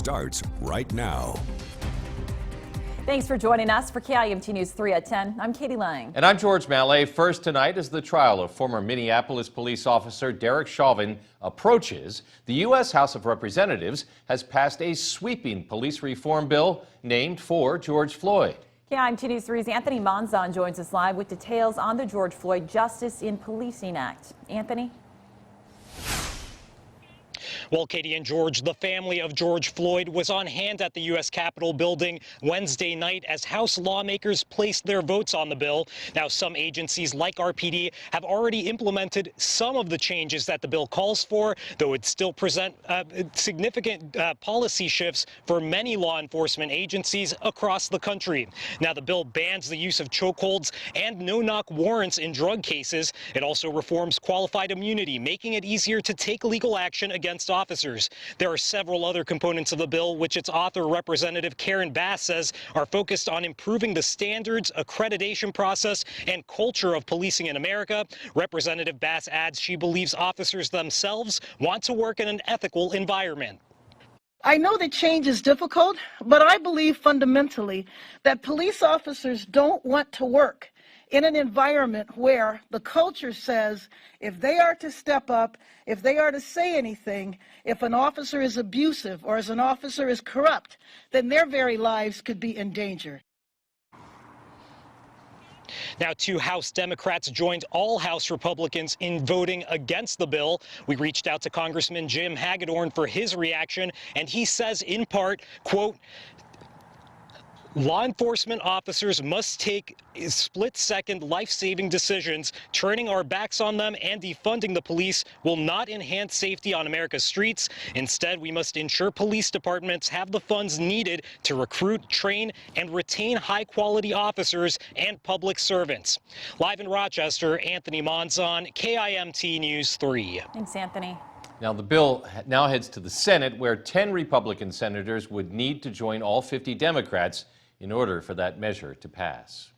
starts right now. Thanks for joining us for KIMT News 3 at 10. I'm Katie Lang. And I'm George Mallet. First tonight is the trial of former Minneapolis police officer Derek Chauvin approaches. The U.S. House of Representatives has passed a sweeping police reform bill named for George Floyd. KIMT News 3's Anthony Monzon joins us live with details on the George Floyd Justice in Policing Act. Anthony? Well, Katie and George, the family of George Floyd was on hand at the U.S. Capitol building Wednesday night as House lawmakers placed their votes on the bill. Now, some agencies like RPD have already implemented some of the changes that the bill calls for, though it still present significant policy shifts for many law enforcement agencies across the country. Now, the bill bans the use of chokeholds and no-knock warrants in drug cases. It also reforms qualified immunity, making it easier to take legal action against officers. There are several other components of the bill, which its author, Representative Karen Bass, says are focused on improving the standards, accreditation process, and culture of policing in America. Representative Bass adds she believes officers themselves want to work in an ethical environment. I know that change is difficult, but I believe fundamentally that police officers don't want to work in an environment where the culture says if they are to step up, if they are to say anything, if an officer is abusive or as an officer is corrupt, then their very lives could be in danger. Now, 2 House Democrats joined all House Republicans in voting against the bill. We reached out to Congressman Jim Hagedorn for his reaction, and he says in part, quote, law enforcement officers must take split-second life-saving decisions. Turning our backs on them and defunding the police will not enhance safety on America's streets. Instead, we must ensure police departments have the funds needed to recruit, train, and retain high-quality officers and public servants. Live in Rochester, Anthony Monzon, KIMT News 3. Thanks, Anthony. Now, the bill now heads to the Senate, where 10 Republican senators would need to join all 50 Democrats in order for that measure to pass.